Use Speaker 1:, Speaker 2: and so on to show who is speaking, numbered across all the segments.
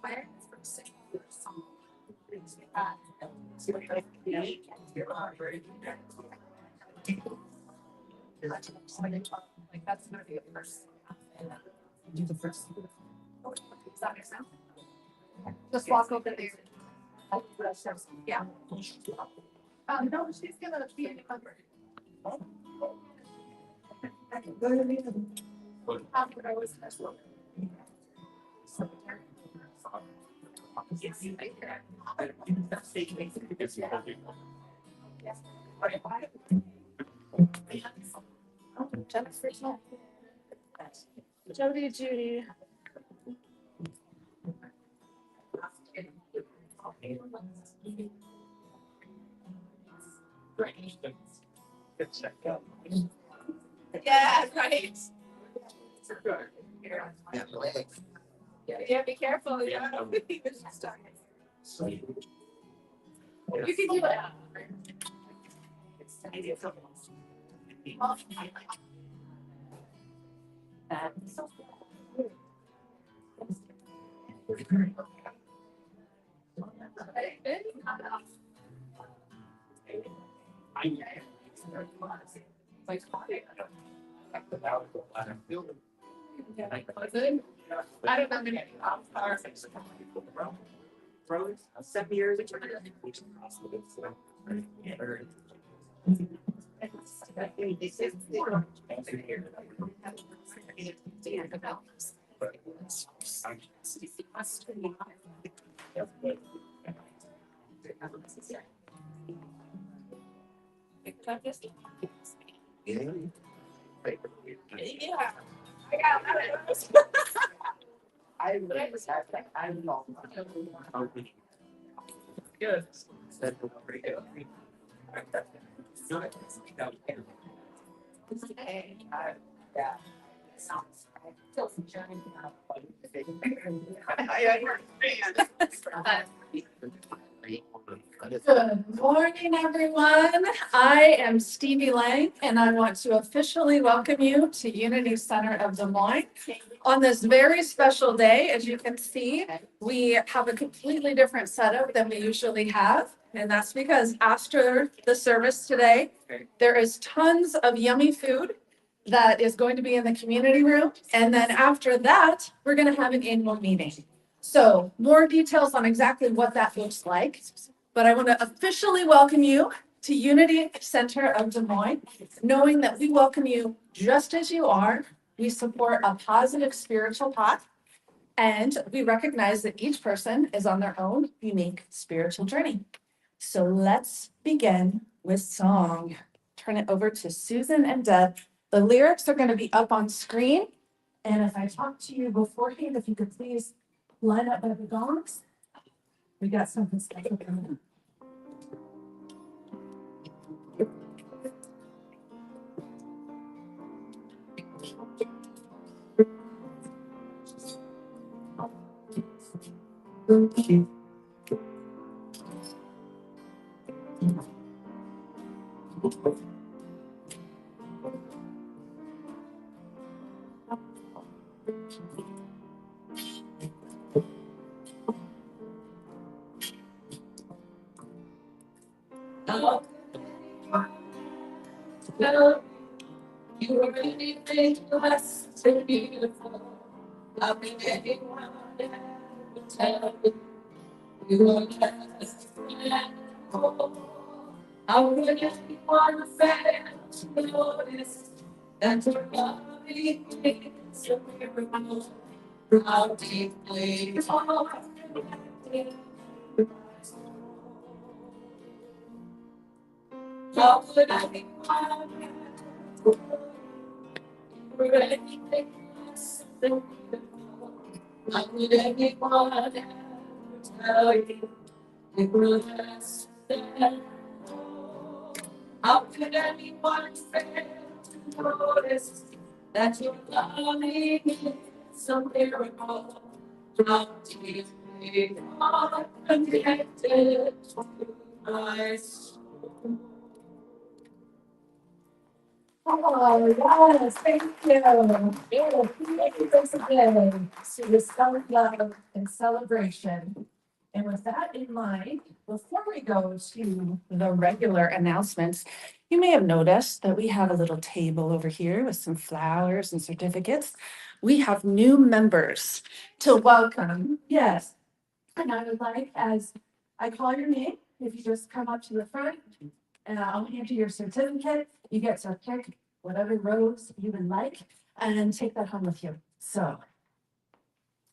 Speaker 1: Like that's gonna be a first. Do the first. Does that make sense? Just walk over there. Yeah. No, she's gonna be in the cover. Jody, Judy. Yeah, right. Yeah, be careful. Yeah. You can do it. I don't know many cars. 7 years. Yeah. I got it. I'm not. Good. Yeah. Good morning, everyone. I am Stevie Lang, and I want to officially welcome you to Unity Center of Des Moines. On this very special day, as you can see, we have a completely different setup than we usually have. And that's because after the service today, there is tons of yummy food that is going to be in the community room. And then after that, we're going to have an annual meeting. So more details on exactly what that looks like. But I want to officially welcome you to Unity Center of Des Moines, knowing that we welcome you just as you are. We support a positive spiritual path, and we recognize that each person is on their own unique spiritual journey. So let's begin with song. Turn it over to Susan and Deb. The lyrics are going to be up on screen. And if I talk to you beforehand, if you could please line up by the gongs. We got something special coming up. You are anything less than beautiful. I'll be anyone that will tell you. You are less than gold. I would anyone fail to notice that your loving is a miracle. How deeply you're connected. How would anyone for anything less than beautiful? How would anyone ever tell you you were less than gold? How could anyone fail to notice that your loving is a miracle? How deeply you're connected to my soul. Oh, yes, thank you. Thank you once again to this love and celebration. And with that in mind, before we go to the regular announcements, you may have noticed that we have a little table over here with some flowers and certificates. We have new members to welcome. Yes. And I would like, as I call your name, if you just come up to the front and I'll hand you your certificate. You get to pick whatever rose you would like and take that home with you. So,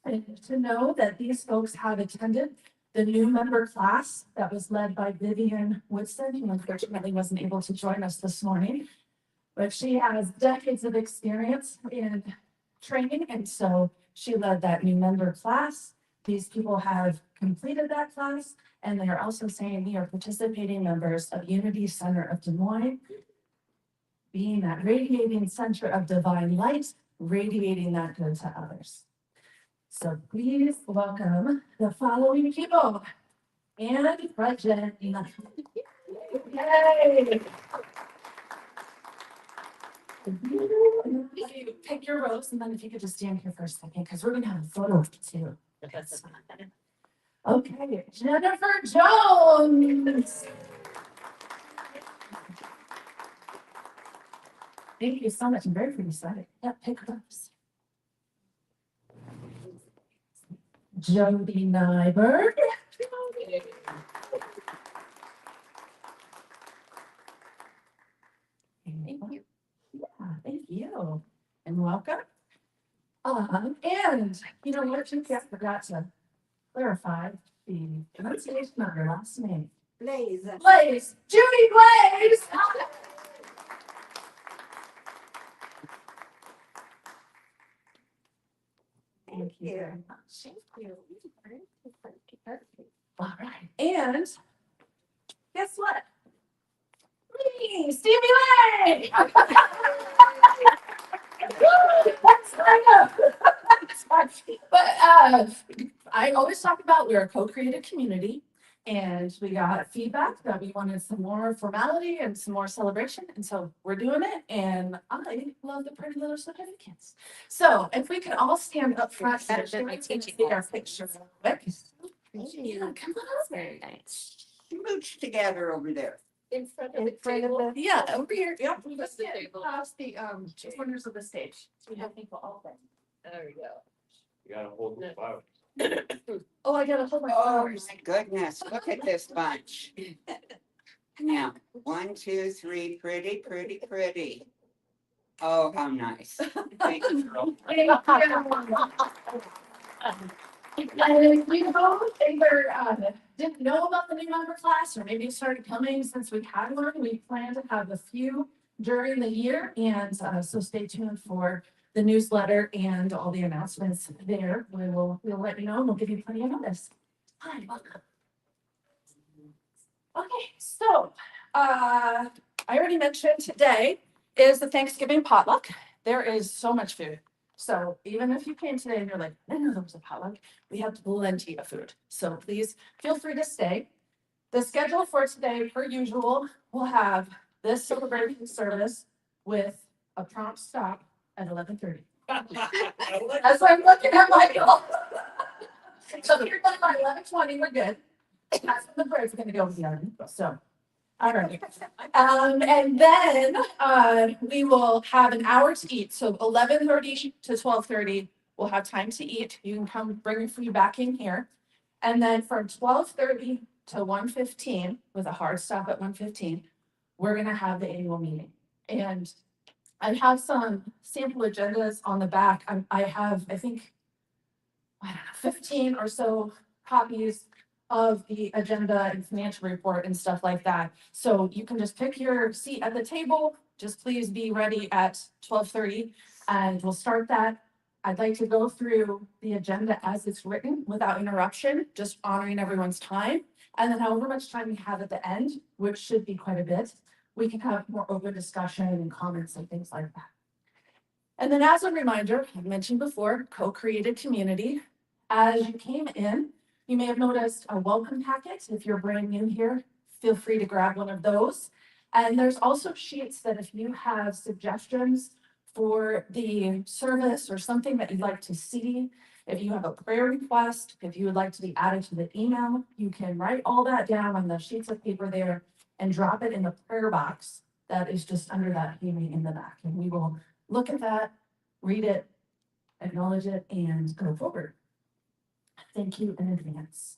Speaker 1: and to know that these folks have attended the new member class that was led by Vivian Woodson, who unfortunately wasn't able to join us this morning, but she has decades of experience in training, and so she led that new member class. These people have completed that class, and they are also saying we are participating members of Unity Center of Des Moines, being that radiating center of divine light, radiating that good to others. So please welcome the following people. And present. Yay! You pick your rose, and then if you could just stand here for a second, because we're gonna have a photo too. That's fine. Okay, Jennifer Jones. Thank you so much. I'm very excited. Yeah, pick rose. Jody Nyberg. Thank you. Yeah, thank you. And welcome. And you know what, Cynthia, I forgot to clarify the pronunciation of your last name.
Speaker 2: Blaze.
Speaker 1: Blaze, Judy Blaze. Thank you very much. Thank you. All right, and guess what? Me, Stevie Lane. Let's sign up. But I always talk about we're a co-created community, and we got feedback that we wanted some more formality and some more celebration, and so we're doing it. And I love the pretty little certificates. So if we can all stand up front and share our picture real quick. Yeah, come on over.
Speaker 2: Very nice.
Speaker 3: Mooch together over there.
Speaker 1: In front of the table. Yeah, over here. Yep. Let's get past the corners of the stage. So we have people all there. There we go.
Speaker 4: You gotta hold the flower.
Speaker 1: Oh, I gotta hold my
Speaker 3: Oh
Speaker 1: flowers.
Speaker 3: my goodness, look at this bunch. Now, 1, 2, 3, pretty, pretty, pretty. Oh, how nice. Thank you, girl.
Speaker 1: And you know, they were, didn't know about the new member class, or maybe started coming since we had one. We plan to have a few during the year, and so stay tuned for the newsletter and all the announcements there. We'll let you know, and we'll give you plenty of notice. Hi, welcome. Okay, so I already mentioned today is the Thanksgiving potluck. There is so much food. So even if you came today and you're like, I didn't know there was a potluck, we have plenty of food. So please feel free to stay. The schedule for today, per usual, we'll have this celebration service with a prompt stop at 11:30. As I'm looking at Michael. So if you're done by 11:20, we're good. That's when the bird's gonna go in the oven, so. All right. And then we will have an hour to eat. So 11:30 to 12:30, we'll have time to eat. You can come bring your food back in here. And then from 12:30 to 1:15, with a hard stop at 1:15, we're gonna have the annual meeting. And I have some sample agendas on the back. I have, I think, I don't know, 15 or so copies of the agenda and financial report and stuff like that. So you can just pick your seat at the table. Just please be ready at 12:30 and we'll start that. I'd like to go through the agenda as it's written without interruption, just honoring everyone's time. And then however much time we have at the end, which should be quite a bit, we can have more open discussion and comments and things like that. And then as a reminder, I mentioned before, co-created community. As you came in, you may have noticed a welcome packet. If you're brand new here, feel free to grab one of those. And there's also sheets that if you have suggestions for the service or something that you'd like to see, if you have a prayer request, if you would like to be added to the email, you can write all that down on the sheets of paper there and drop it in the prayer box that is just under that hearing in the back. And we will look at that, read it, acknowledge it, and go forward. Thank you in advance.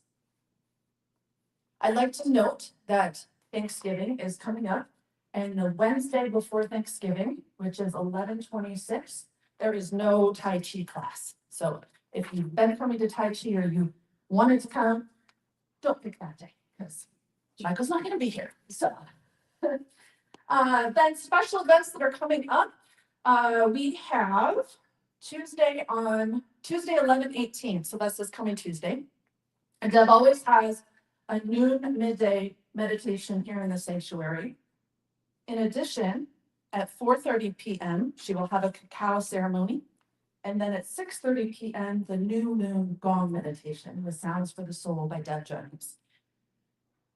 Speaker 1: I'd like to note that Thanksgiving is coming up, and the Wednesday before Thanksgiving, which is 11/26, there is no Tai Chi class. So if you've been coming to Tai Chi or you wanted to come, don't pick that day because Michael's not going to be here. So then special events that are coming up, we have Tuesday 11/18. So that's this coming Tuesday. And Deb always has a noon midday meditation here in the sanctuary. In addition, at 4:30 p.m., she will have a cacao ceremony. And then at 6:30 p.m., the new moon gong meditation with Sounds for the Soul by Deb Jones.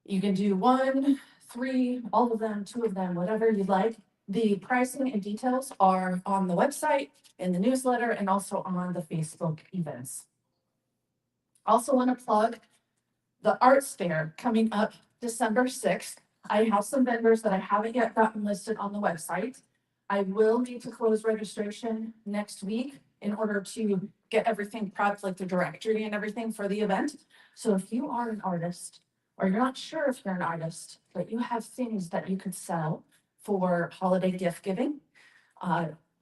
Speaker 1: You can do 1, 3, all of them, 2 of them, whatever you'd like. The pricing and details are on the website, in the newsletter, and also on the Facebook events. Also want to plug the arts fair coming up December 6th. I have some vendors that I haven't yet gotten listed on the website. I will need to close registration next week in order to get everything prepped, like the directory and everything for the event. So if you are an artist, or you're not sure if you're an artist, but you have things that you could sell for holiday gift giving,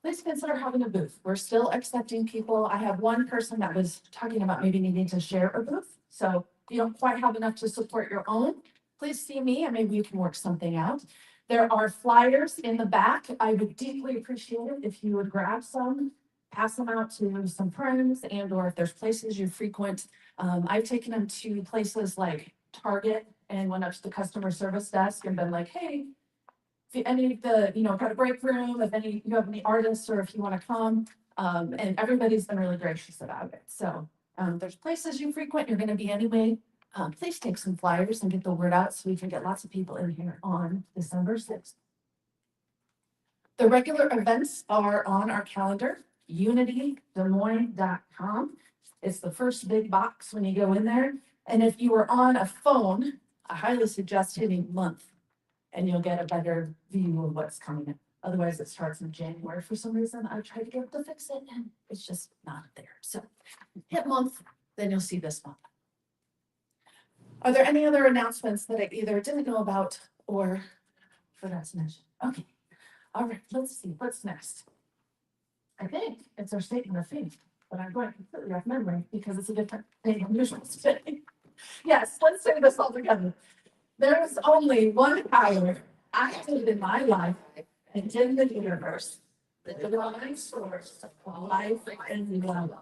Speaker 1: please consider having a booth. We're still accepting people. I have one person that was talking about maybe needing to share a booth. So if you don't quite have enough to support your own, please see me and maybe we can work something out. There are flyers in the back. I would deeply appreciate it if you would grab some, pass them out to some friends, and or if there's places you frequent. I've taken them to places like Target and went up to the customer service desk and been like, hey, if any of the, got a break room, if you have any artists or if you want to come, and everybody's been really gracious about it. So there's places you frequent, you're going to be anyway. Please take some flyers and get the word out so we can get lots of people in here on December 6th. The regular events are on our calendar, unitydesmoines.com. It's the first big box when you go in there. And if you are on a phone, I highly suggest hitting month and you'll get a better view of what's coming in. Otherwise, it starts in January for some reason. I tried to get to fix it and it's just not there. So hit month, then you'll see this month. Are there any other announcements that I either didn't know about or forgot to mention? Okay. All right, let's see. What's next? I think it's our statement of faith, but I'm going completely off memory because it's a different thing I'm usually saying. Yes, let's say this all together. There is only one power active in my life and in the universe, the divine source of life and love.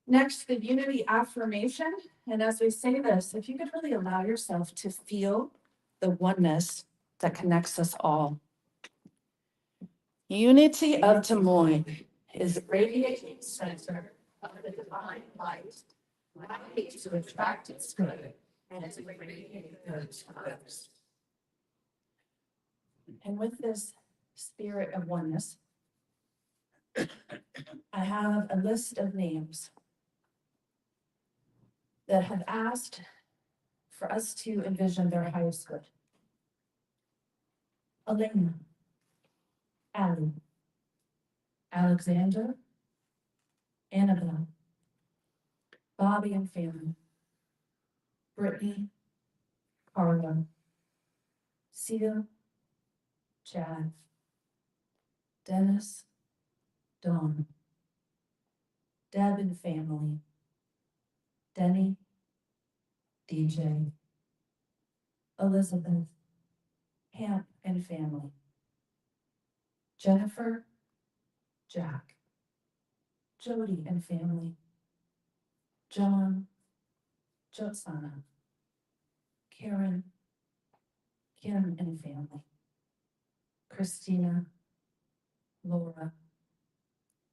Speaker 1: Next, the unity affirmation. And as we say this, if you could really allow yourself to feel the oneness that connects us all. Unity of Des Moines is a radiating center of the divine light, mighty to attract its good and to radiate good to others. And with this spirit of oneness, I have a list of names that have asked for us to envision their highest good. Elena, Allie, Alexander, Annabelle, Bobby and family, Brittany, Carla, Sia, Chad, Dennis, Dawn, Deb and family, Denny, DJ, Elizabeth, Hamp and family, Jennifer, Jack, Jody and family, John, Josana, Karen, Kim and family, Christina, Laura,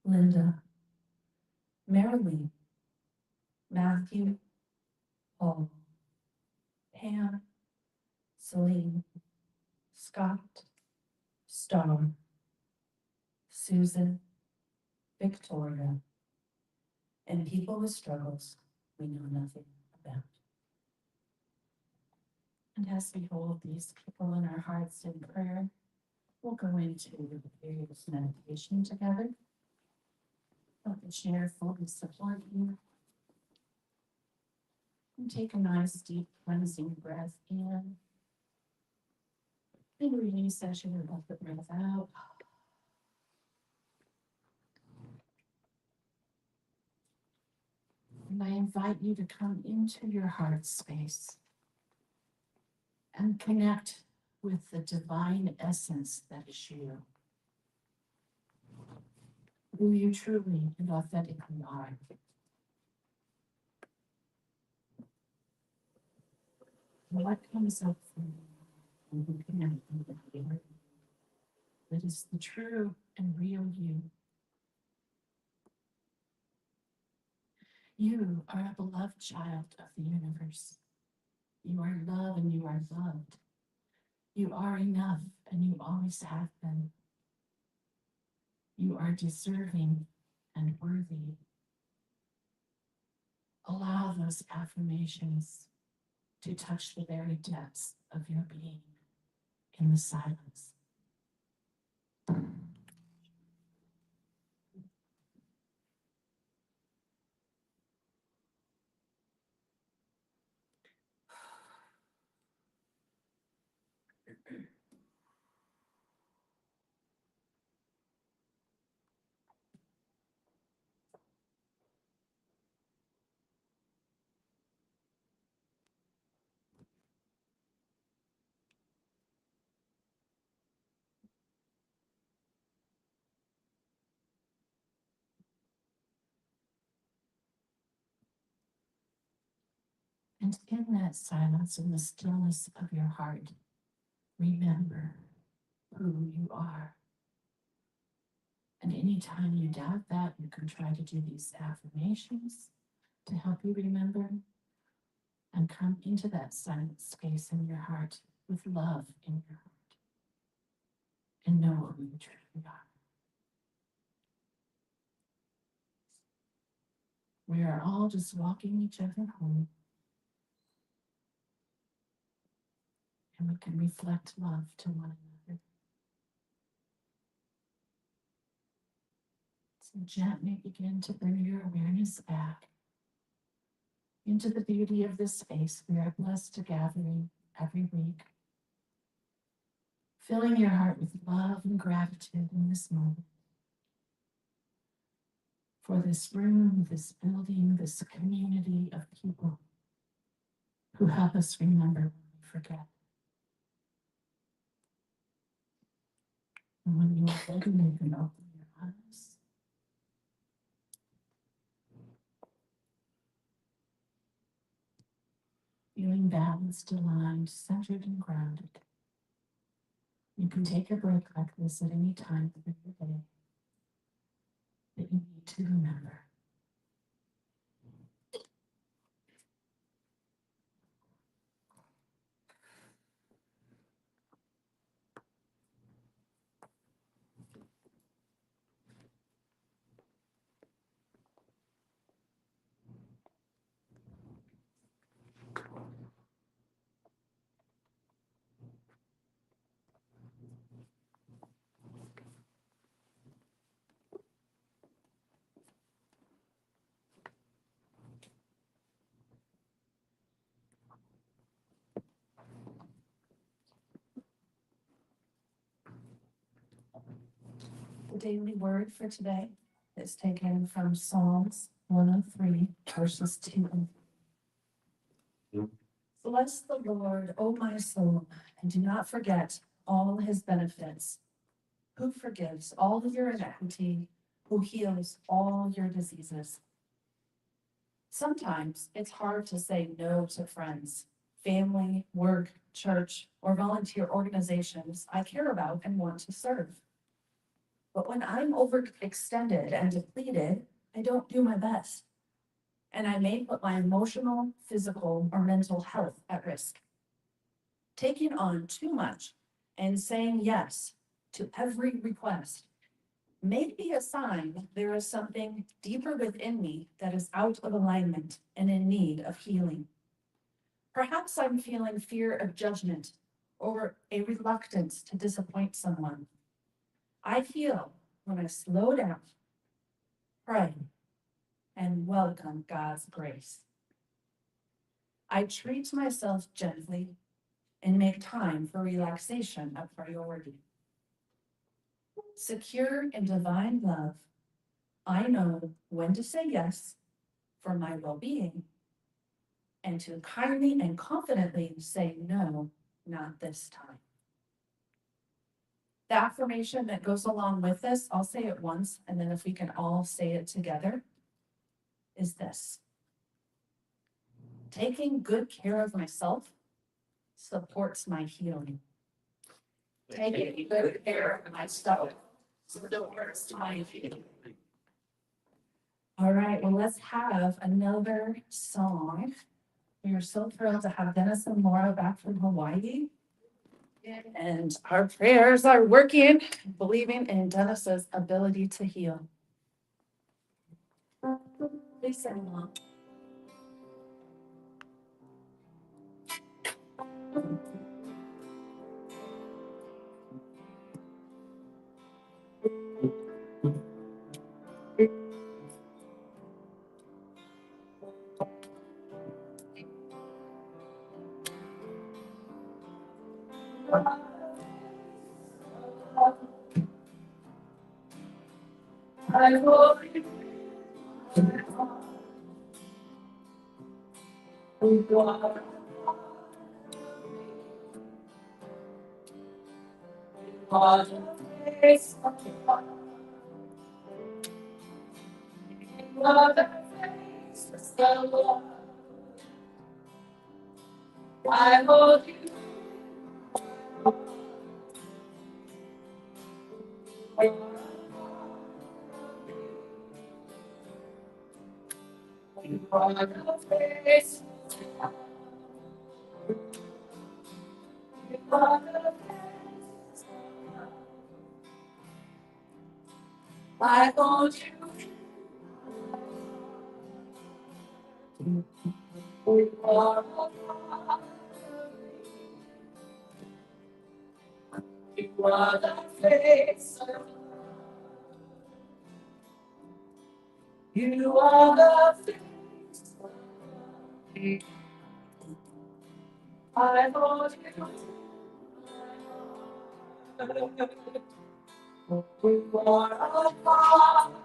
Speaker 1: Linda, Marilee, Matthew, Paul, Pam, Celine,
Speaker 2: Scott, Stone, Susan, Victoria, and people with struggles we know nothing about. And as we hold these people in our hearts in prayer, we'll go into the period of meditation together. Let the chair fully support you. And take a nice deep cleansing breath in. And release as you let the breath out. And I invite you to come into your heart space and connect with the divine essence that is you, who you truly and authentically are. What comes up for you when you connect with the healer that is the true and real you? You are a beloved child of the universe. You are love and you are loved. You are enough and you always have been. You are deserving and worthy. Allow those affirmations to touch the very depths of your being in the silence. And in that silence, in the stillness of your heart, remember who you are. And anytime you doubt that, you can try to do these affirmations to help you remember and come into that silent space in your heart with love in your heart and know who you truly are. We are all just walking each other home, and we can reflect love to one another. So gently begin to bring your awareness back into the beauty of this space we are blessed to gather in every week, filling your heart with love and gratitude in this moment for this room, this building, this community of people who help us remember when we forget. And when you are ready, you can open your eyes. Feeling balanced, aligned, centered, and grounded. You can take a break like this at any time through your day that you need to remember. The daily word for today is taken from Psalms 103, verses 2 and 3. Bless the Lord, O my soul, and do not forget all his benefits, who forgives all your iniquity, who heals all your diseases. Sometimes it's hard to say no to friends, family, work, church, or volunteer organizations I care about and want to serve. But when I'm overextended and depleted, I don't do my best. And I may put my emotional, physical, or mental health at risk. Taking on too much
Speaker 1: and saying yes to every request may be a sign there is something deeper within me that is out of alignment and in need of healing. Perhaps I'm feeling fear of judgment or a reluctance to disappoint someone. I feel when I slow down, pray, and welcome God's grace. I treat myself gently and make time for relaxation a priority. Secure in divine love, I know when to say yes for my well-being and to kindly and confidently say no, not this time. The affirmation that goes along with this, I'll say it once, and then if we can all say it together, is this. Taking good care of myself supports my healing. Taking good care of myself supports my healing. All right, well, let's have another song. We are so thrilled to have Dennis and Laura back from Hawaii. And our prayers are working, believing in Dennis's ability to heal. Please sing along. I hope you are the face of the Lord. I hold you. You are the face. You are the face. I hold you. You are you are the face of love. You are the face of love. I hold you. You are a father.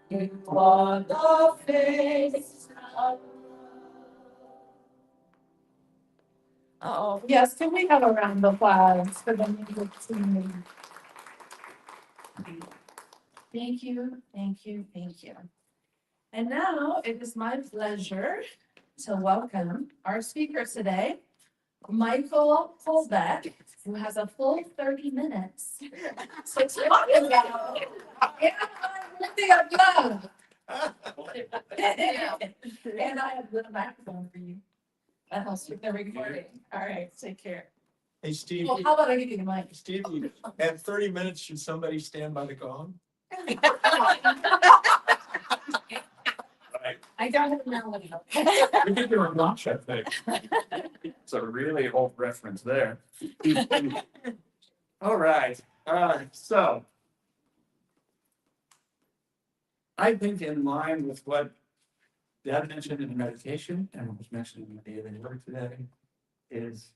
Speaker 1: You are the face of love. Oh, yes, can we have a round of applause for the music team? Thank you, thank you, thank you. And now it is my pleasure to welcome our speaker today, Michael Kolbeck, who has a full 30 minutes to talk about everything of love. And I have the microphone for you. That helps with the recording. All right, take care.
Speaker 5: Hey, Steve,
Speaker 1: Well, how about I give you the mic?
Speaker 5: Steve, at 30 minutes, should somebody stand by the gong?
Speaker 4: Right.
Speaker 1: I don't have a melody.
Speaker 4: We did the launch, I think. It's a really old reference there. All right, so. I think in line with what Dad mentioned in the meditation and what was mentioned in the daily work today is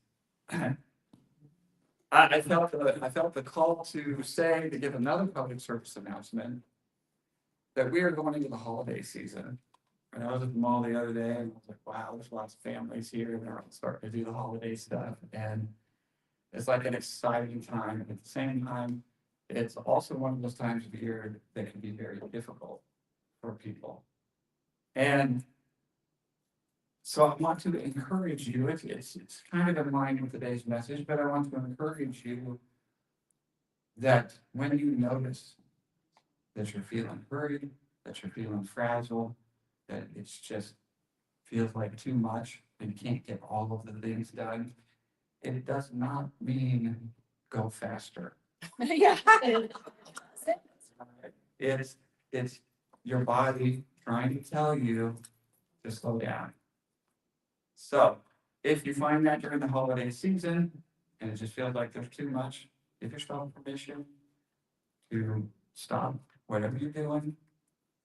Speaker 4: I felt the call to give another public service announcement that we are going into the holiday season. And I was at the mall the other day and I was like, wow, there's lots of families here and they're all starting to do the holiday stuff. And it's like an exciting time. At the same time, it's also one of those times of year that can be very difficult for people. And so I want to encourage you, it's kind of in line with today's message, but I want to encourage you that when you notice that you're feeling hurried, that you're feeling fragile, that it's just feels like too much, and can't get all of the things done, it does not mean go faster.
Speaker 1: Yeah.
Speaker 4: It's your body trying to tell you to slow down. So if you find that during the holiday season and it just feels like there's too much, give yourself permission to stop whatever you're doing,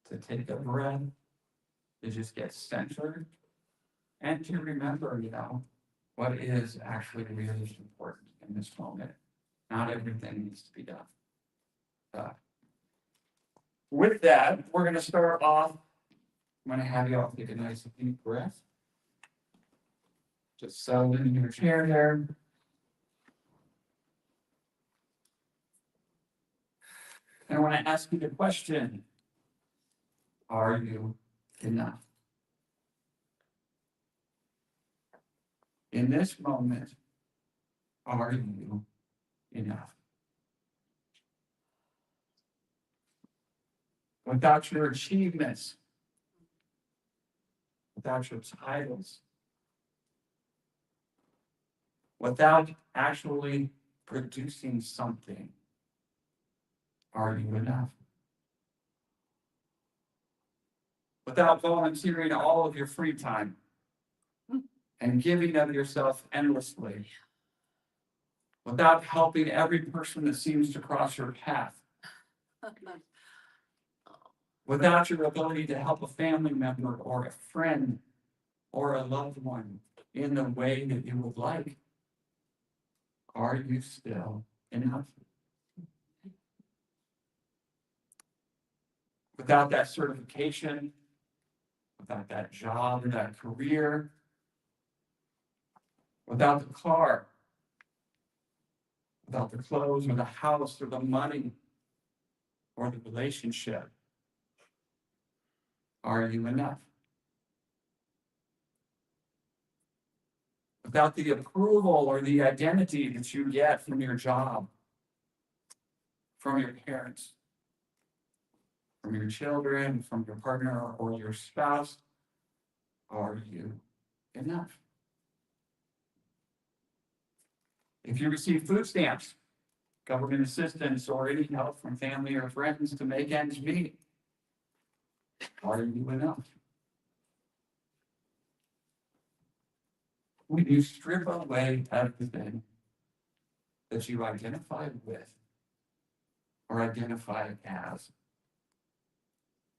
Speaker 4: to take a breath, to just get centered, and to remember, what is actually really important in this moment. Not everything needs to be done. With that, we're going to start off. I'm going to have you all take a nice deep breath. Just settle in your chair there. And I want to ask you the question, are you enough? In this moment, are you enough? Without your achievements, without your titles, without actually producing something, are you enough? Without volunteering all of your free time and giving of yourself endlessly, without helping every person that seems to cross your path, without your ability to help a family member or a friend or a loved one in the way that you would like, are you still enough? Without that certification, without that job or that career, without the car, without the clothes or the house or the money or the relationship, are you enough? Without the approval or the identity that you get from your job, from your parents, from your children, from your partner or your spouse, are you enough? If you receive food stamps, government assistance, or any help from family or friends to make ends meet, are you enough? When you strip away everything that you identify with or identify as,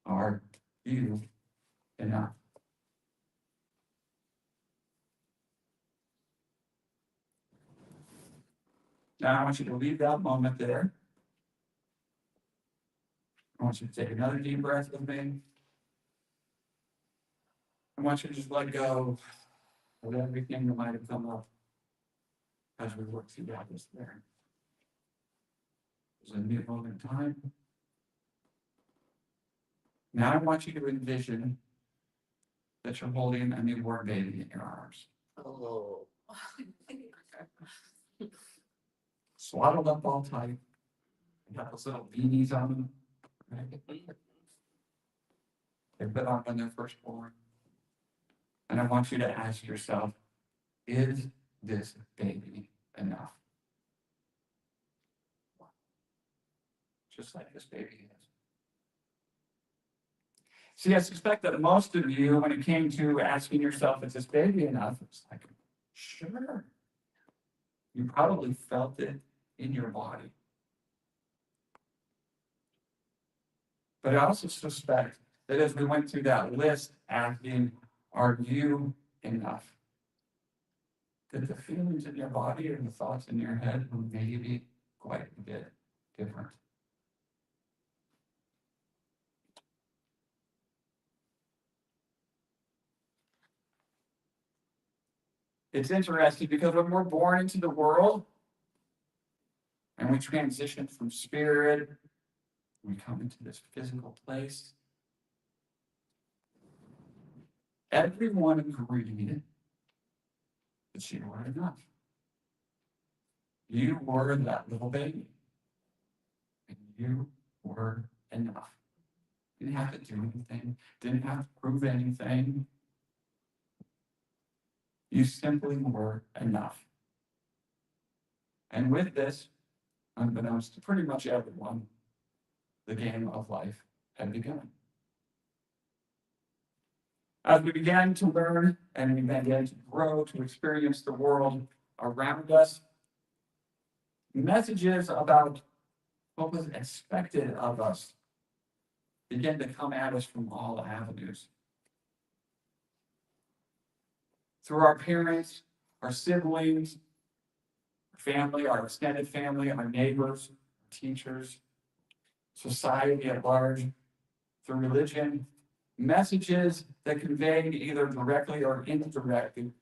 Speaker 4: are you enough? Now I want you to leave that moment there. I want you to take another deep breath with me. I want you to just let go of everything that might have come up as we work through that this there. There's a new moment in time. Now I want you to envision that you're holding a newborn baby in your arms.
Speaker 1: Oh.
Speaker 4: Swaddled up all tight. You got those little beanies on them. Right? They put on when they're first born. And I want you to ask yourself, is this baby enough? Just like this baby is. See, I suspect that most of you, when it came to asking yourself, is this baby enough? It's like, sure. You probably felt it in your body. But I also suspect that as we went through that list asking, are you enough? That the feelings in your body or the thoughts in your head were maybe quite a bit different. It's interesting because when we're born into the world and we transition from spirit, we come into this physical place, everyone agreed that you were enough. You were that little baby. And you were enough. Didn't have to do anything, didn't have to prove anything. You simply were enough. And with this, unbeknownst to pretty much everyone, the game of life had begun. As we began to learn and we began to grow, to experience the world around us, messages about what was expected of us began to come at us from all avenues. Through our parents, our siblings, our family, our extended family, our neighbors, teachers, society at large, through religion, messages that convey either directly or indirectly,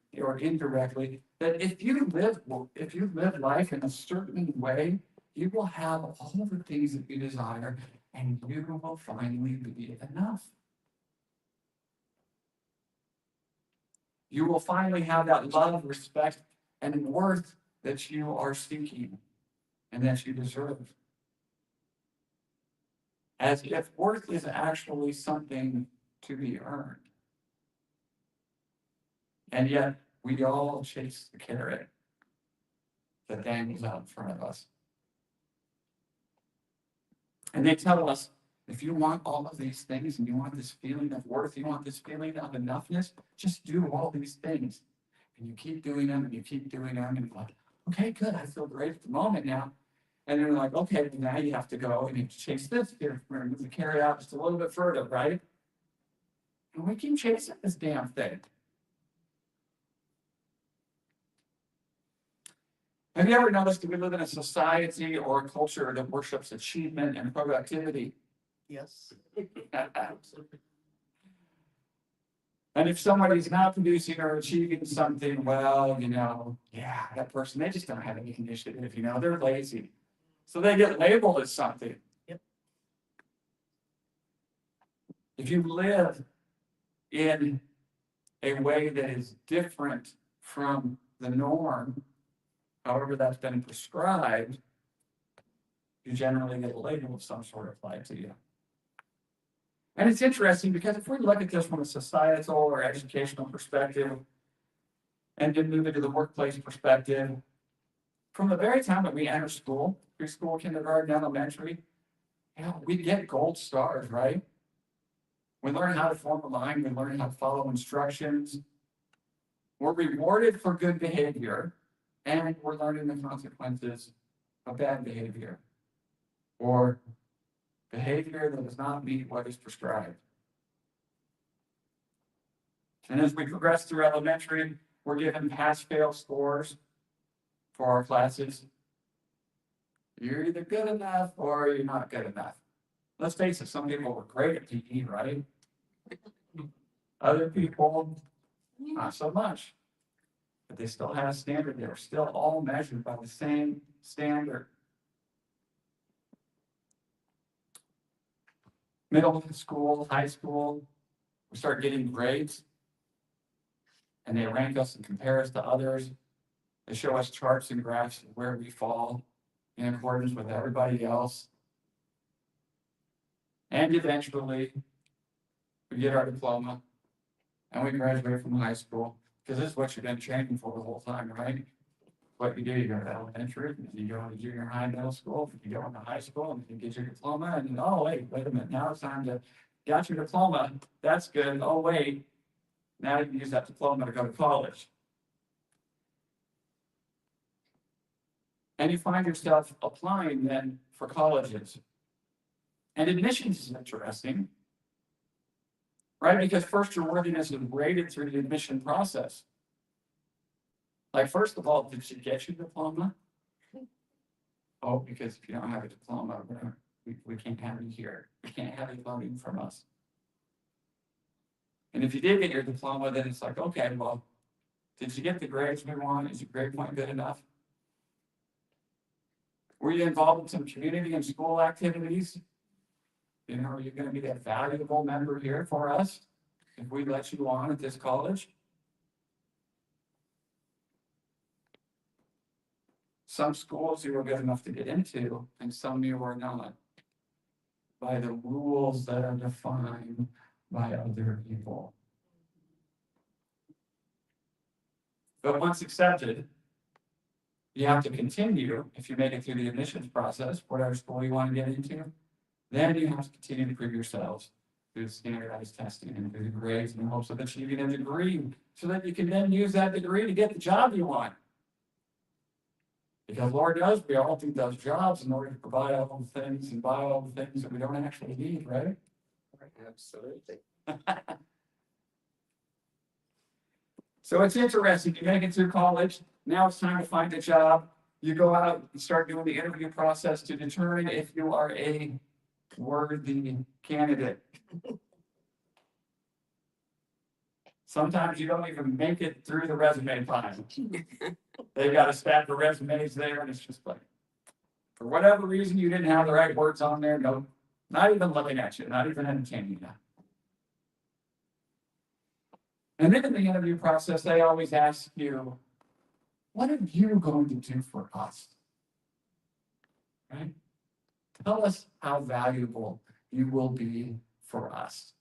Speaker 4: that if you live life in a certain way, you will have all the things that you desire, and you will finally be enough. You will finally have that love, respect, and worth that you are seeking and that you deserve. As if worth is actually something to be earned. And yet, we all chase the carrot that dangles out in front of us. And they tell us, if you want all of these things and you want this feeling of worth, you want this feeling of enoughness, just do all these things. And you keep doing them and you keep doing them and you're like, okay, good, I feel great at the moment now. And then you're like, okay, well, now you have to go and you have to chase this here. We're going to move the carrot out just a little bit further, right? And we keep chasing this damn thing. Have you ever noticed that we live in a society or a culture that worships achievement and productivity?
Speaker 5: Yes.
Speaker 4: And if somebody's not producing or achieving something, well, yeah, that person, they just don't have any initiative, they're lazy. So they get labeled as something.
Speaker 5: Yep.
Speaker 4: If you live in a way that is different from the norm, however that's been prescribed, you generally get a label of some sort applied to you. And it's interesting because if we look at this from a societal or educational perspective, and then move into the workplace perspective, from the very time that we enter school, preschool, kindergarten, elementary, we get gold stars, right? We learn how to form a line, we learn how to follow instructions. We're rewarded for good behavior, and we're learning the consequences of bad behavior, or behavior that does not meet what is prescribed. And as we progress through elementary, we're given pass-fail scores for our classes. You're either good enough or you're not good enough. Let's face it, some people were great at PE, right? Other people, not so much. But they still had a standard. They were still all measured by the same standard. Middle school, high school, we start getting grades. And they rank us and compare us to others. They show us charts and graphs of where we fall in accordance with everybody else. And eventually, we get our diploma and we graduate from high school, because this is what you've been training for the whole time, right? What you do, you go to elementary, and you go into junior high, middle school, you go into high school, and you get your diploma, and oh, wait a minute, now it's time to, got your diploma, that's good, oh, wait, now you can use that diploma to go to college. And you find yourself applying then for colleges. And admissions is interesting, right? Because first your worthiness is rated through the admission process. Like, first of all, did you get your diploma? Oh, because if you don't have a diploma, we can't have you here. We can't have you learning from us. And if you did get your diploma, then it's like, okay, well, did you get the grades we want? Is your grade point good enough? Were you involved in some community and school activities? Are you going to be a valuable member here for us if we let you on at this college? Some schools you were good enough to get into, and some you were not, by the rules that are defined by other people. But once accepted, you have to continue, if you make it through the admissions process, whatever school you want to get into, then you have to continue to prove yourselves through standardized testing and through the grades in the hopes of achieving a degree so that you can then use that degree to get the job you want. Because Lord knows we all do those jobs in order to provide all the things and buy all the things that we don't actually need, right?
Speaker 3: Absolutely.
Speaker 4: So it's interesting. You make it through college. Now it's time to find a job. You go out and start doing the interview process to determine if you are a worthy candidate. Sometimes you don't even make it through the resume time. They've got a stack of resumes there, and it's just like, for whatever reason, you didn't have the right words on there. No, not even looking at you, not even entertaining you. And then in the interview process, they always ask you, what are you going to do for us? Right? Tell us how valuable you will be for us.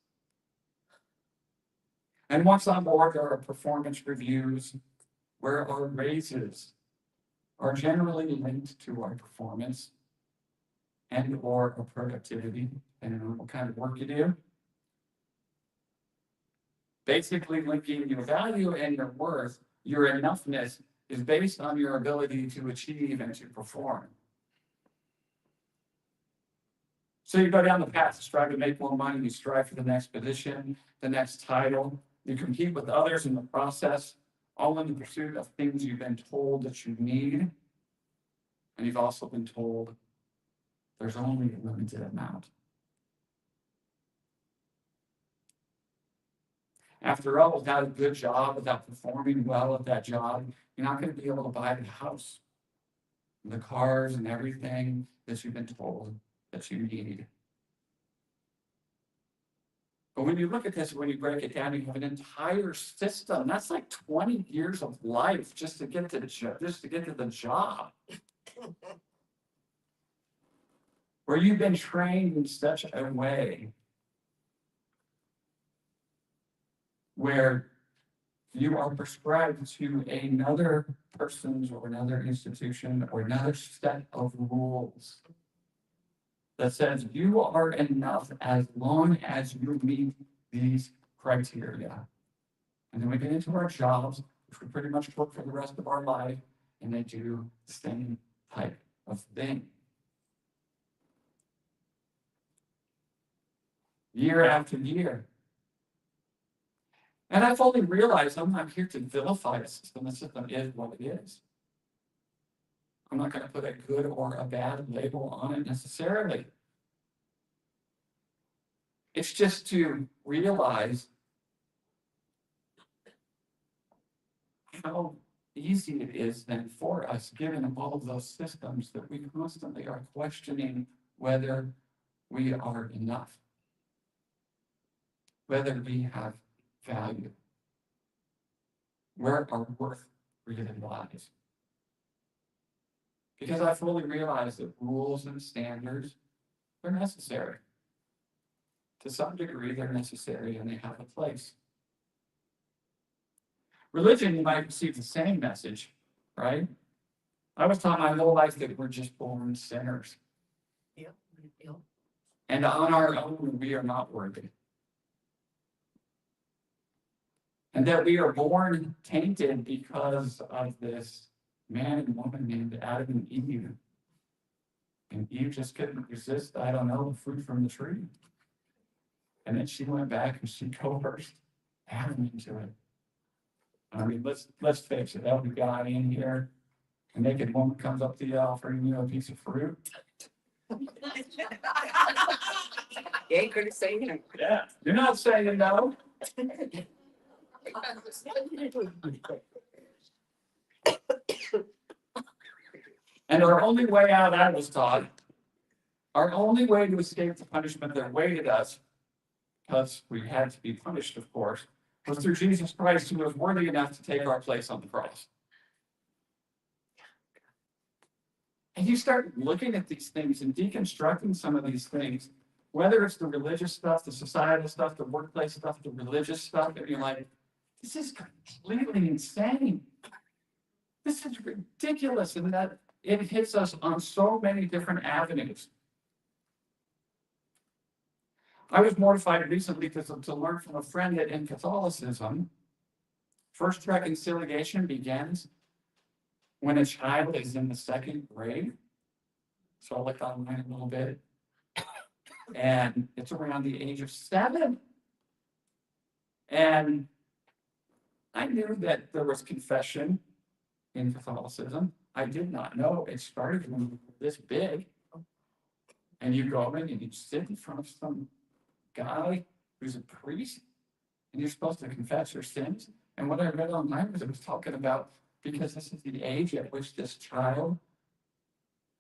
Speaker 4: And once on board, there are performance reviews where our raises are generally linked to our performance and or our productivity, depending on what kind of work you do. Basically linking your value and your worth, your enoughness is based on your ability to achieve and to perform. So you go down the path to strive to make more money, you strive for the next position, the next title, you compete with others in the process, all in the pursuit of things you've been told that you need. And you've also been told there's only a limited amount. After all, without a good job, without performing well at that job, you're not going to be able to buy the house, the cars, and everything that you've been told that you need. But when you look at this, when you break it down, you have an entire system. That's like 20 years of life just to get to the job. Where you've been trained in such a way where you are prescribed to another person's or another institution or another set of rules that says you are enough as long as you meet these criteria. And then we get into our jobs, which we pretty much work for the rest of our life, and they do the same type of thing. Year after year. And I've only realized I'm not here to vilify a system. The system is what it is. I'm not going to put a good or a bad label on it necessarily. It's just to realize how easy it is then for us, given all of those systems, that we constantly are questioning whether we are enough, whether we have value, where our worth really lies. Because I fully realize that rules and standards are necessary. To some degree, they're necessary and they have a place. Religion, you might receive the same message, right? I was taught my whole life that we're just born sinners.
Speaker 2: Yep.
Speaker 4: And on our own, we are not worthy. And that we are born tainted because of this man and woman named Adam and Eve. And Eve just couldn't resist, I don't know, the fruit from the tree. And then she went back and she coerced Adam into it. I mean, let's face it, every guy in here, a naked woman comes up to you offering you a piece of fruit.
Speaker 3: You ain't gonna say no.
Speaker 4: Yeah, you're not saying no. And our only way out, I was taught, our only way to escape the punishment that awaited us, because we had to be punished, of course, was through Jesus Christ, who was worthy enough to take our place on the cross. And you start looking at these things and deconstructing some of these things, whether it's the religious stuff, the societal stuff, the workplace stuff, the religious stuff, and you're like, this is completely insane. This is ridiculous in that it hits us on so many different avenues. I was mortified recently to learn from a friend that in Catholicism, first reconciliation begins when a child is in the second grade. So I looked online a little bit, and it's around the age of 7. And I knew that there was confession in Catholicism. I did not know it started when you were this big. And you go in and you sit in front of some guy who's a priest, and you're supposed to confess your sins. And what I read online was it was talking about because this is the age at which this child,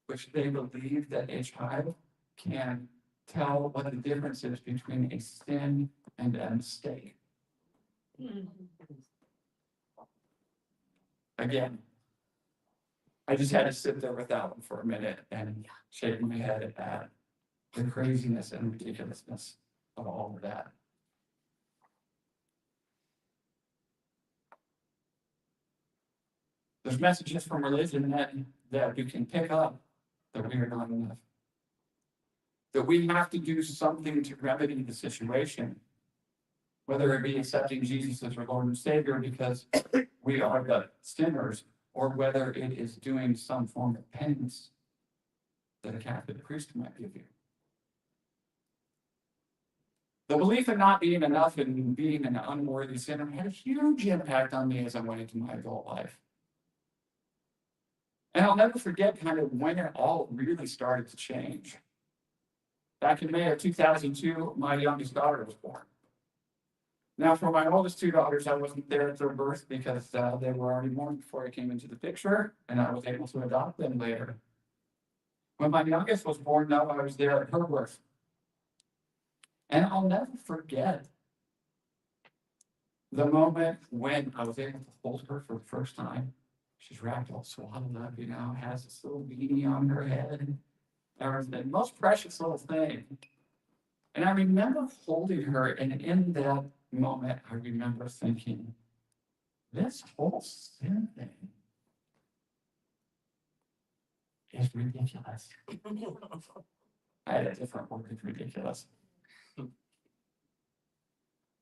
Speaker 4: which they believe that a child can tell what the difference is between a sin and a mistake. Again, I just had to sit there with that one for a minute and shake my head at the craziness and ridiculousness of all of that. There's messages from religion that you can pick up that we are not enough. That we have to do something to remedy the situation, whether it be accepting Jesus as our Lord and Savior because we are the sinners, or whether it is doing some form of penance that a Catholic priest might give you. The belief in not being enough and being an unworthy sinner had a huge impact on me as I went into my adult life. And I'll never forget kind of when it all really started to change. Back in May of 2002, my youngest daughter was born. Now, for my oldest 2 daughters, I wasn't there at their birth because they were already born before I came into the picture, and I was able to adopt them later. When my youngest was born, though, I was there at her birth. And I'll never forget the moment when I was able to hold her for the first time. She's wrapped all swaddled up, has this little beanie on her head and everything. Most precious little thing. And I remember holding her, and in that moment, I remember thinking, this whole sin thing is ridiculous. I had a different word than ridiculous.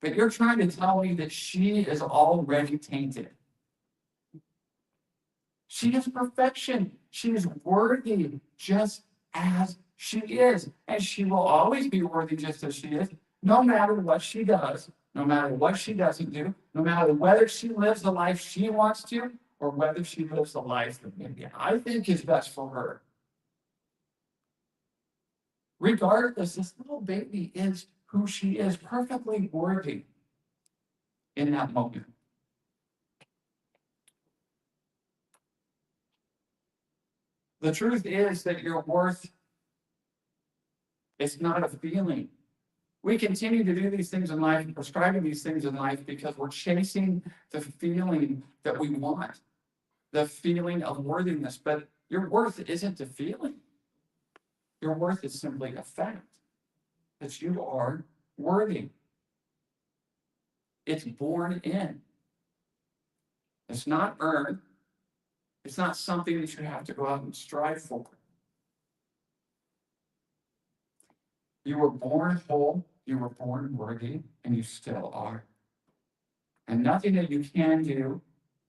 Speaker 4: But you're trying to tell me that she is already tainted. She is perfection. She is worthy just as she is. And she will always be worthy just as she is, no matter what she does, no matter what she doesn't do, no matter whether she lives the life she wants to, or whether she lives the life that maybe I think is best for her. Regardless, this little baby is who she is, perfectly worthy in that moment. The truth is that your worth is not a feeling. We continue to do these things in life, prescribing these things in life because we're chasing the feeling that we want, the feeling of worthiness. But your worth isn't a feeling. Your worth is simply a fact that you are worthy. It's born in. It's not earned. It's not something that you have to go out and strive for. You were born whole, you were born worthy, and you still are. And nothing that you can do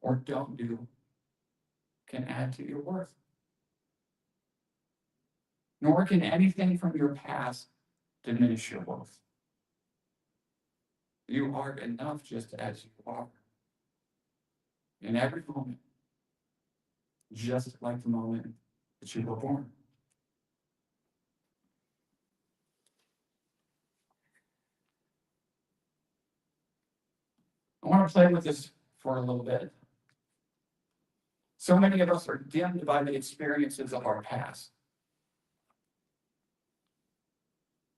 Speaker 4: or don't do can add to your worth. Nor can anything from your past diminish your worth. You are enough just as you are. In every moment, just like the moment that you were born. I want to play with this for a little bit. So many of us are dimmed by the experiences of our past.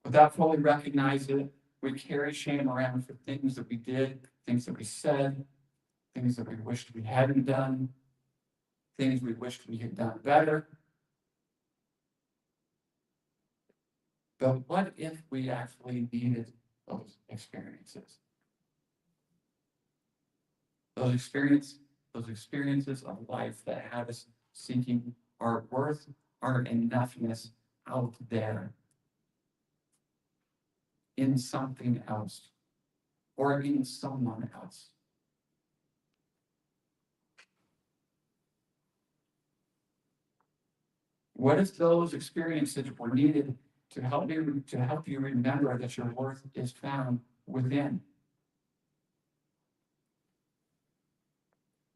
Speaker 4: Without fully recognizing it, we carry shame around for things that we did, things that we said, things that we wished we hadn't done, things we wished we had done better. But what if we actually needed those experiences? those experiences of life that have us seeking our worth, our enoughness out there in something else or in someone else. What if those experiences were needed to help you remember that your worth is found within?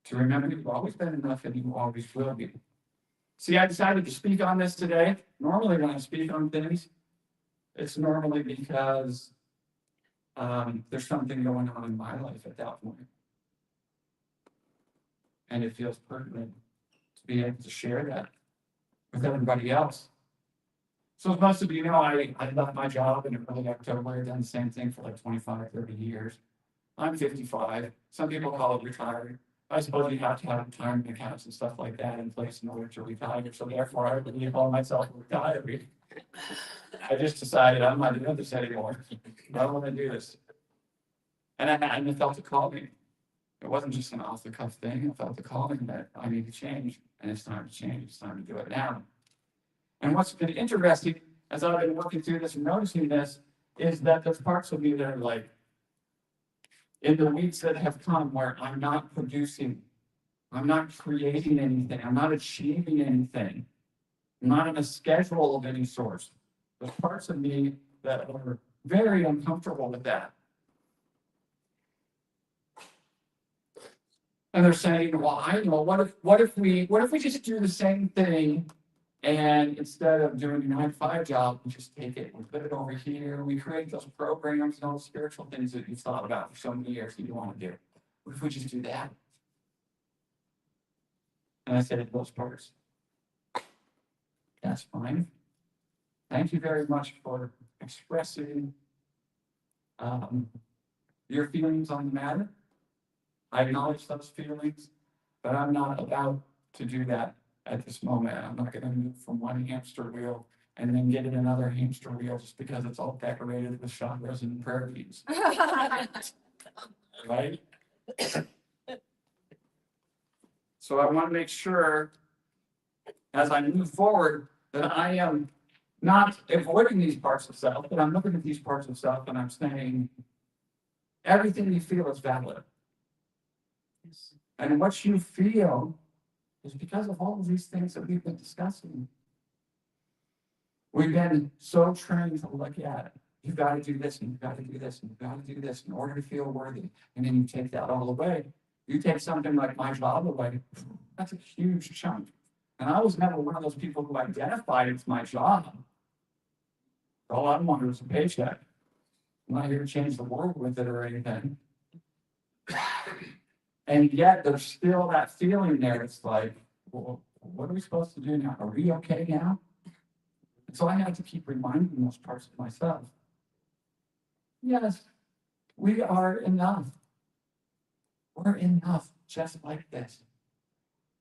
Speaker 4: To remember you've always been enough and you always will be. See, I decided to speak on this today. Normally when I speak on things, it's normally because there's something going on in my life at that point. And it feels pertinent to be able to share that with everybody else. So as most of you know, I left my job in early October. I've done the same thing for like 25, 30 years. I'm 55. Some people call it retired. I suppose you have to have retirement accounts and stuff like that in place in order to retire. So therefore, I wouldn't call myself a retiree. I just decided I'm not doing this anymore. I don't want to do this. And I felt a calling. It wasn't just an off the cuff thing. I felt the calling that I need to change, and it's time to change. It's time to do it now. And what's been interesting as I've been working through this and noticing this is that there's parts of me that are like in the weeks that have come where I'm not producing, I'm not creating anything, I'm not achieving anything, I'm not on a schedule of any sort. There's parts of me that are very uncomfortable with that. And they're saying, well, I know, what if we just do the same thing, and instead of doing a 9-to-5 job, we just take it, we put it over here, we create those programs and all the spiritual things that you've thought about for so many years that you want to do. What if we just do that? And I said, in those parts, that's fine. Thank you very much for expressing your feelings on the matter. I acknowledge those feelings, but I'm not about to do that at this moment. I'm not going to move from one hamster wheel and then get in another hamster wheel just because it's all decorated with chakras and prayer beads. Right? So I want to make sure as I move forward that I am not avoiding these parts of self, but I'm looking at these parts of self and I'm saying, everything you feel is valid. And what you feel is because of all of these things that we've been discussing. We've been so trained to look at, you've got to do this, and you've got to do this, and you've got to do this in order to feel worthy. And then you take that all away. You take something like my job away, that's a huge chunk. And I was never one of those people who identified it's my job. All I wanted was a paycheck. I'm not here to change the world with it or anything. And yet there's still that feeling there. It's like, well, what are we supposed to do now? Are we okay now? And so I had to keep reminding those parts of myself. Yes, we are enough. We're enough just like this.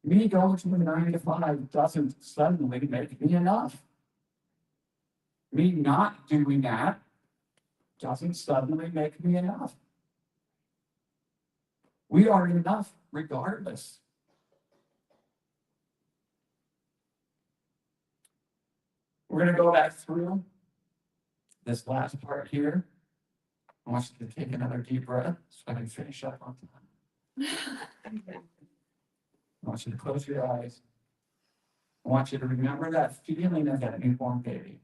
Speaker 4: Me going to a 9-to-5 doesn't suddenly make me enough. Me not doing that doesn't suddenly make me enough. We are enough regardless. We're going to go back through this last part here. I want you to take another deep breath so I can finish up on time. I want you to close your eyes. I want you to remember that feeling of that newborn baby.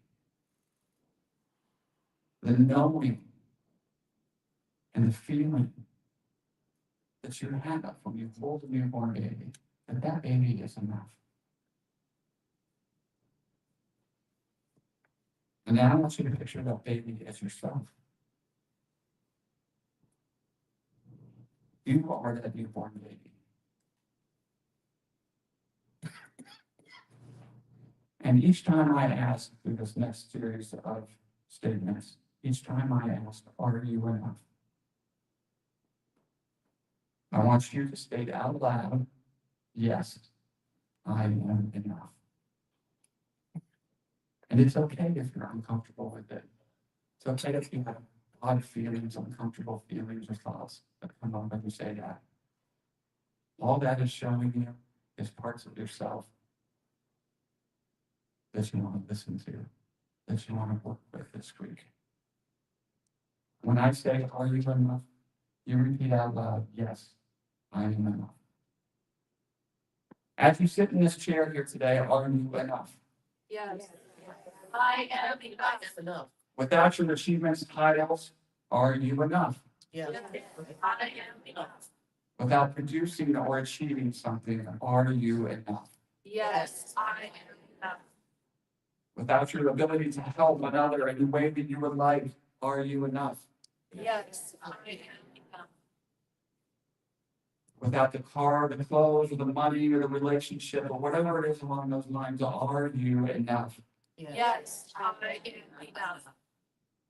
Speaker 4: The knowing and the feeling that you have when you hold a newborn baby, that baby is enough. And now I want you to picture that baby as yourself. You are that newborn baby. And each time I ask through this next series of statements, each time I ask, are you enough? I want you to state out loud, yes, I am enough. And it's okay if you're uncomfortable with it. It's okay if you have odd feelings, uncomfortable feelings or thoughts that come up when you say that. All that is showing you is parts of yourself that you want to listen to, that you want to work with this week. When I say, are you enough? You repeat out loud, yes, I am enough. As you sit in this chair here today, are you enough?
Speaker 1: Yes.
Speaker 2: I am enough.
Speaker 4: Without your achievements, titles, are you enough?
Speaker 2: Yes. I am enough.
Speaker 4: Without producing or achieving something, are you enough?
Speaker 1: Yes.
Speaker 2: I am enough.
Speaker 4: Without your ability to help another in the way that you would like, are you enough?
Speaker 1: Yes.
Speaker 2: I am enough.
Speaker 4: Without the car, the clothes, or the money, or the relationship, or whatever it is along those lines, are you enough?
Speaker 1: Yes.
Speaker 2: I am enough.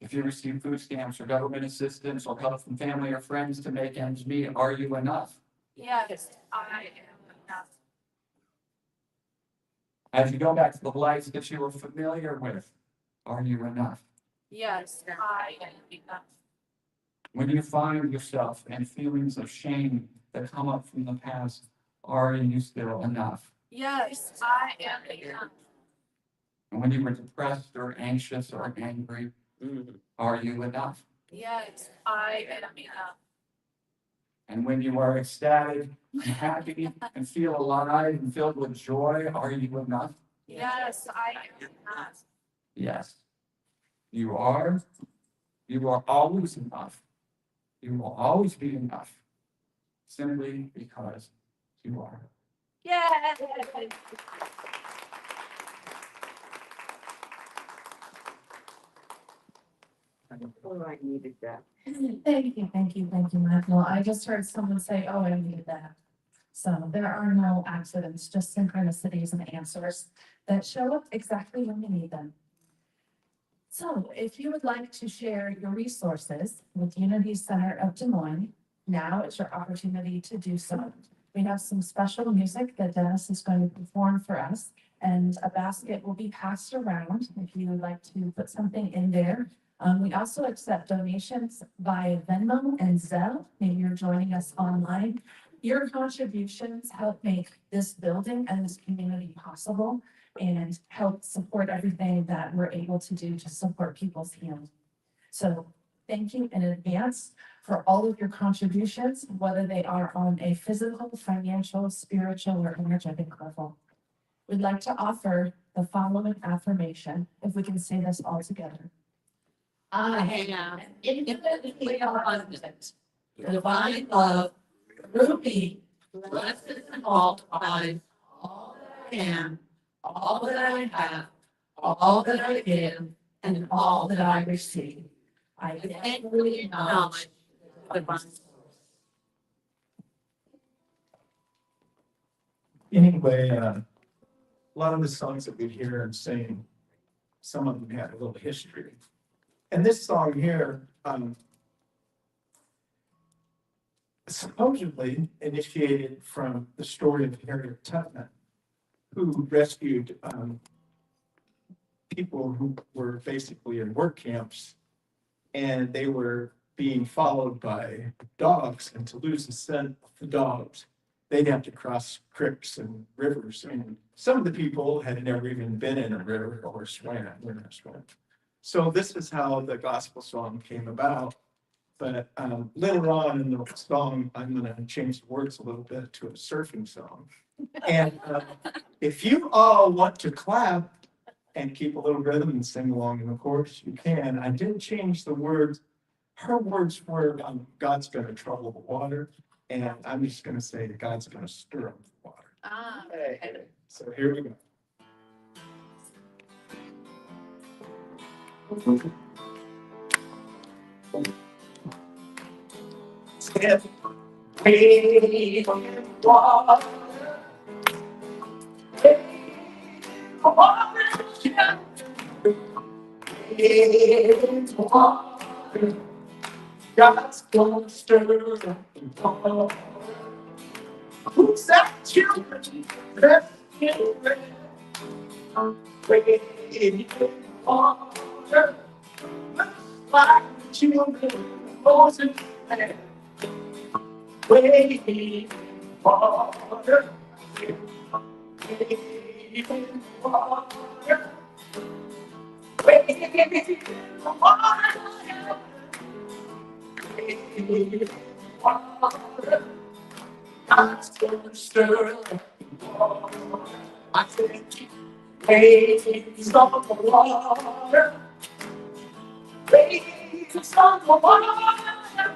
Speaker 4: If you receive food stamps or government assistance or help from family or friends to make ends meet, are you enough?
Speaker 1: Yes.
Speaker 2: I am enough.
Speaker 4: As you go back to the lives that you were familiar with, are you enough?
Speaker 1: Yes.
Speaker 2: I am enough.
Speaker 4: When you find yourself and feelings of shame that come up from the past, are you still enough?
Speaker 1: Yes.
Speaker 2: I am enough.
Speaker 4: And when you were depressed or anxious or angry, are you enough?
Speaker 1: Yes.
Speaker 2: I am enough.
Speaker 4: And when you are ecstatic and happy and feel alive and filled with joy, are you enough?
Speaker 1: Yes.
Speaker 2: I am enough.
Speaker 4: Yes. You are. You are always enough. You will always be enough. Simply because you are.
Speaker 1: Yes.
Speaker 3: Oh, I needed that.
Speaker 2: Thank you, Michael. I just heard someone say, oh, I needed that. So there are no accidents, just synchronicities and answers that show up exactly when you need them. So if you would like to share your resources with Unity Center of Des Moines, now is your opportunity to do so. We have some special music that Dennis is going to perform for us, and a basket will be passed around if you would like to put something in there. We also accept donations via Venmo and Zelle. Maybe you're joining us online. Your contributions help make this building and this community possible and help support everything that we're able to do to support people's healing. So thank you in advance for all of your contributions, whether they are on a physical, financial, spiritual, or energetic level. We'd like to offer the following affirmation, if we can say this all together. I am infinitely abundant, divine love, through me, blessed and multiplied, all that I am, all that I have, all that I give, and all that I receive. I thankfully acknowledge the divine source.
Speaker 5: Anyway, a lot of the songs that we hear and sing, some of them have a little history. And this song here, supposedly initiated from the story of Harriet Tubman, who rescued people who were basically in work camps, and they were being followed by dogs, and to lose the scent of the dogs, they'd have to cross creeks and rivers, and some of the people had never even been in a river or swam. So this is how the gospel song came about. But later on in the song, I'm going to change the words a little bit to a surfing song. And if you all want to clap and keep a little rhythm and sing along in the chorus, you can. I did change the words. Her words were, God's going to trouble the water. And I'm just going to say that God's going to stir up the water. Okay. So here we go. Step away from the water. God's gonna stir up the water. Who's that children? That's children. Waiting for water. Looks like children. Moses and waiting water. Wade in water. Wade in water. Wade in water. God's gonna stir up the water. I think waves on the water. Waves on the water.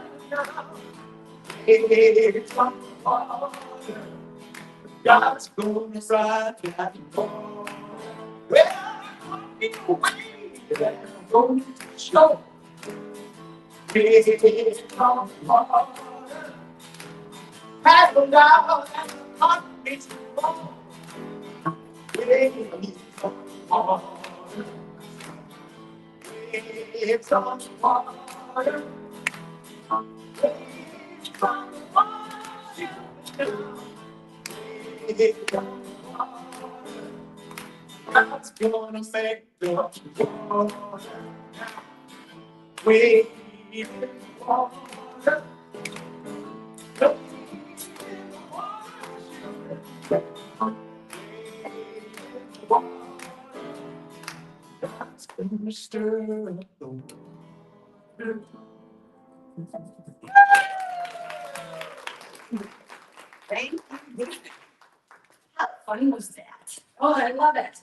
Speaker 5: Waves on the water. God's gonna ride that water. Well, I'm away. I'm going to show. Waves on the water. Paddle down and the heart beats the water. Waves on the water. Waves on the water. Waves on the water. Waves on the water. God's gonna make the water. Waves in the water. God's gonna stir up the water.
Speaker 3: Thank you.
Speaker 1: How fun was that? Oh, I love it.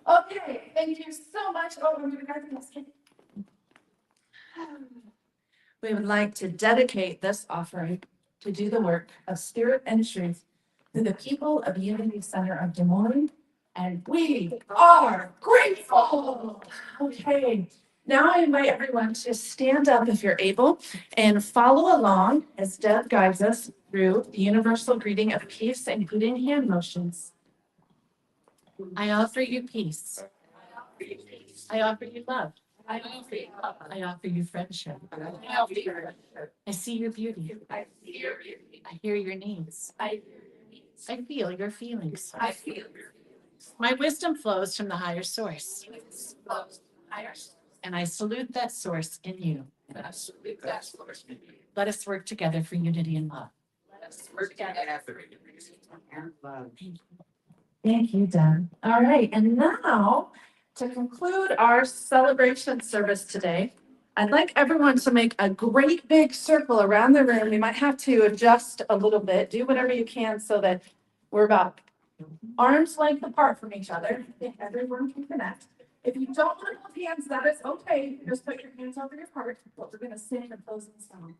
Speaker 1: Okay, thank you so much. Oh, we're doing everything else. We would like to dedicate this offering to do the work of spirit and truth to the people of Unity Center of Des Moines, and we are grateful. Okay, now I invite everyone to stand up if you're able and follow along as Deb guides us through the universal greeting of peace, including hand motions.
Speaker 2: I offer you peace. I offer you love.
Speaker 1: I offer you love.
Speaker 2: I offer you friendship.
Speaker 1: I offer you friendship.
Speaker 2: I see your beauty.
Speaker 1: I see your beauty.
Speaker 2: I hear your needs.
Speaker 1: I hear your needs.
Speaker 2: I feel your feelings.
Speaker 1: I feel your feelings.
Speaker 2: My wisdom flows from the higher source,
Speaker 1: It's close to higher source.
Speaker 2: and I salute that source in you.
Speaker 1: And I salute that source in you.
Speaker 2: Let us work together for unity and love.
Speaker 1: Let us work together.
Speaker 3: And love.
Speaker 1: Thank you, Deb. All right, and now to conclude our celebration service today, I'd like everyone to make a great big circle around the room. We might have to adjust a little bit, do whatever you can so that we're about arms length apart from each other. I think everyone can connect. If you don't want to hold hands, that is okay. You can just put your hands over your heart, but we're going to sing a closing song.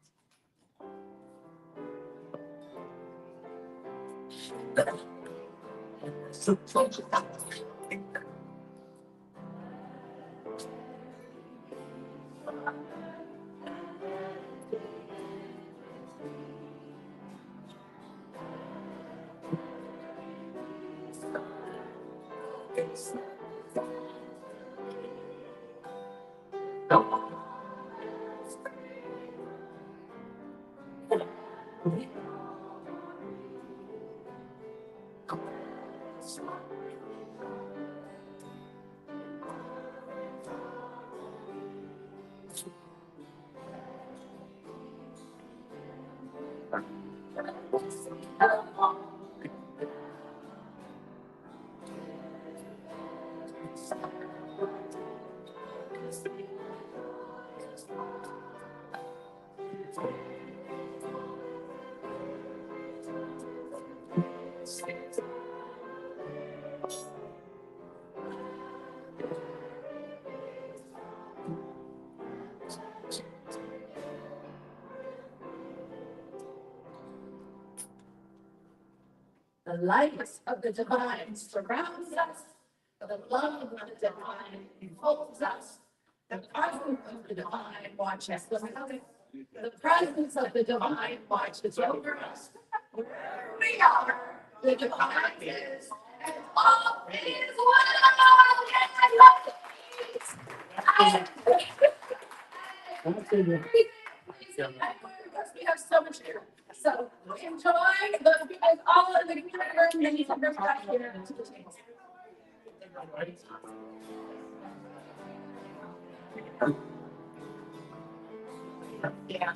Speaker 1: The light of the divine surrounds us. The love of the divine enfolds us. The presence of the divine watches us. The presence of the divine watches over us. Wherever we are, the divine is, and all is well. Because we have so much here. So enjoy the people all in the community room and you can bring back here to the table. Yeah.